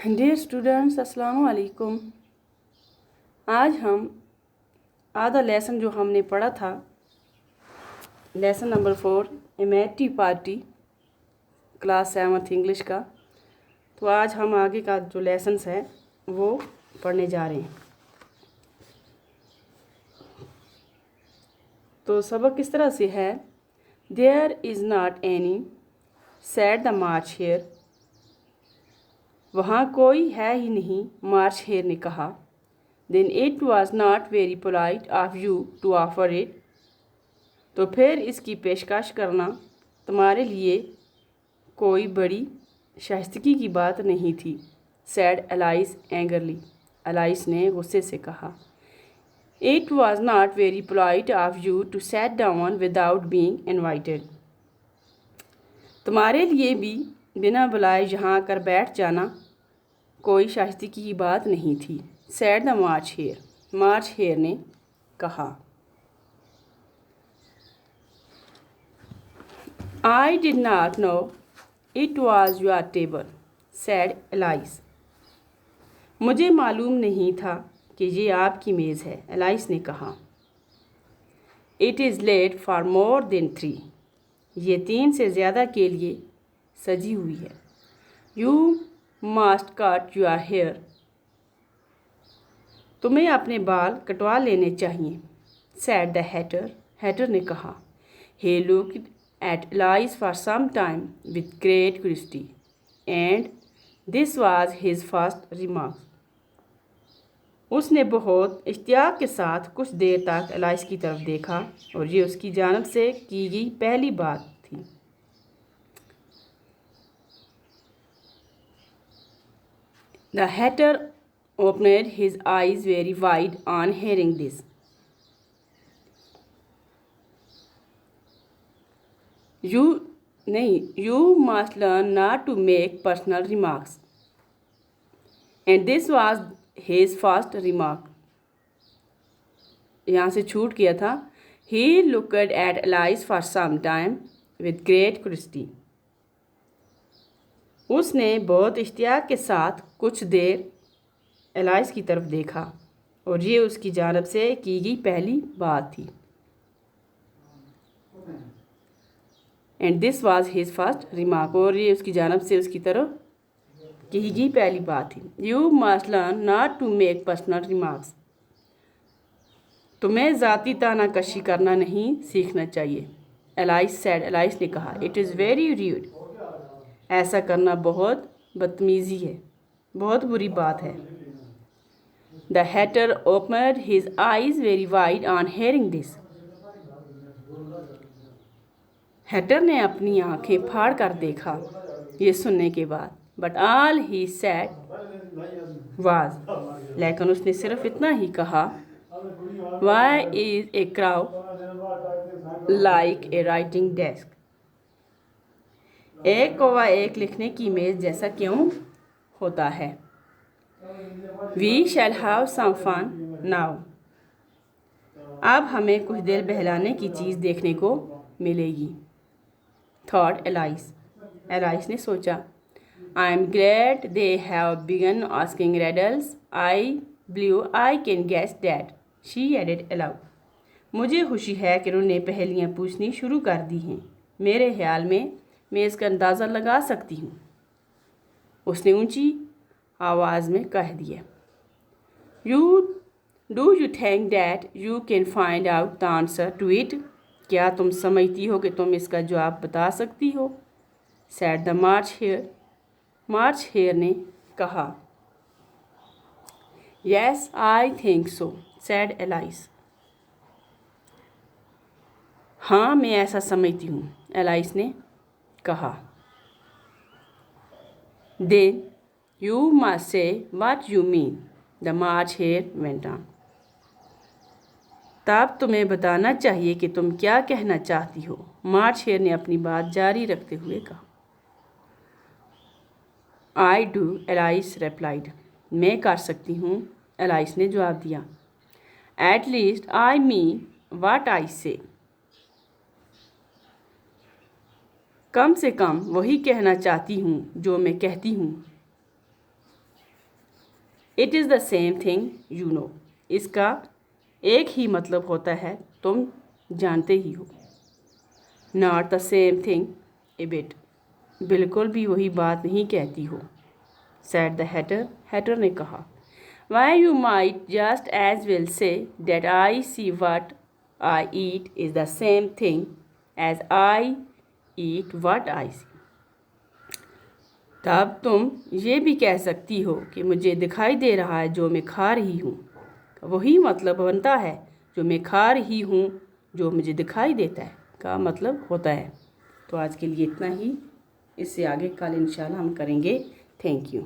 Dear students, अस्सलाम वालेकुम। आज हम आधा लेसन जो हमने पढ़ा था, lesson number 4 imitative party, class 7 English का, तो आज हम आगे का जो लेसन्स है वो पढ़ने जा रहे हैं। तो सबक किस तरह से है। There is not any said the March Hare, वहाँ कोई है ही नहीं, मार्च हेयर ने कहा। Then it was not very polite of you to offer it, तो फिर इसकी पेशकश करना तुम्हारे लिए कोई बड़ी शाइस्तगी की बात नहीं थी। सैड एलाइस एंगरली, एलाइस ने गुस्से से कहा। It was not very polite of you to sat down without being invited, तुम्हारे लिए भी बिना बुलाए यहाँ आकर बैठ जाना कोई शाइस्तगी की बात नहीं थी। Said the March Hare, March Hare ने कहा। I did not know it was your table, said Alice, मुझे मालूम नहीं था कि ये आपकी मेज़ है, एलाइस ने कहा। It is late for more than 3, ये 3 से ज़्यादा के लिए सजी हुई है। You must cut your hair, तुम्हें अपने बाल कटवा लेने चाहिए। सैड द हैटर, हैटर ने कहा। He looked at Alice for some time with great curiosity and this was his first remark, उसने बहुत इश्तियाक के साथ कुछ देर तक एलाइस की तरफ देखा और ये उसकी जानिब से की गई पहली बात थी। The Hatter opened his eyes very wide on hearing this. You must learn not to make personal remarks. And this was his first remark. यहाँ से छूट गया था। He looked at Alice for some time with great curiosity. उसने बहुत इश्तियाक के साथ कुछ देर एलाइस की तरफ देखा और ये उसकी जानिब से की गई पहली बात थी। And this was his first remark, और ये उसकी जानिब से उसकी तरफ की गई पहली बात थी। You must learn not to make personal remarks, तुम्हें ज़ाती तानाकशी करना नहीं सीखना चाहिए। एलाइस सैड, एलाइस ने कहा। इट इज़ वेरी र्यूड, ऐसा करना बहुत बदतमीज़ी है, बहुत बुरी बात है। The hatter opened his eyes very wide on hearing this. Hatter ने अपनी आंखें फाड़ कर देखा ये सुनने के बाद। But all he said was, लेकिन उसने सिर्फ इतना ही कहा, Why is a crow like a writing desk? एक कौवा एक लिखने की मेज जैसा क्यों होता है? We shall have some fun now. अब हमें कुछ देर बहलाने की चीज़ देखने को मिलेगी। Thought Alice, एलाइस ने सोचा। I am glad they have begun asking riddles. I believe I can guess that, she added aloud. मुझे खुशी है कि उन्होंने पहेलियाँ पूछनी शुरू कर दी हैं। मेरे ख्याल में मैं इसका अंदाज़ा लगा सकती हूँ, उसने ऊंची आवाज़ में कह दिया। Do you think that you can find out the answer to it? क्या तुम समझती हो कि तुम इसका जवाब बता सकती हो? Said the March Hare, March Hare ने कहा। Yes, I think so, said Alice. हाँ, मैं ऐसा समझती हूँ, एलाइस ने कहा। Then you must say what you mean, the March Hare went on. तब तुम्हें बताना चाहिए कि तुम क्या कहना चाहती हो, मार्च हेयर ने अपनी बात जारी रखते हुए कहा। I do, alias replied. मैं कर सकती हूँ, एलाइस ने जवाब दिया। At least I mean what I say. कम से कम वही कहना चाहती हूँ जो मैं कहती हूँ। It is the same thing you know. इसका एक ही मतलब होता है, तुम जानते ही हो। Not the same thing A bit. बिल्कुल भी वही बात नहीं कहती हो। Said the Hatter. हैटर ने कहा। Why you might just as well say that I see what I eat is the same thing as I eat what I see. तब तुम ये भी कह सकती हो कि मुझे दिखाई दे रहा है जो मैं खा रही हूँ, वही मतलब बनता है जो मैं खा रही हूँ जो मुझे दिखाई देता है का मतलब होता है। तो आज के लिए इतना ही। इससे आगे कल इंशाल्लाह हम करेंगे। Thank you.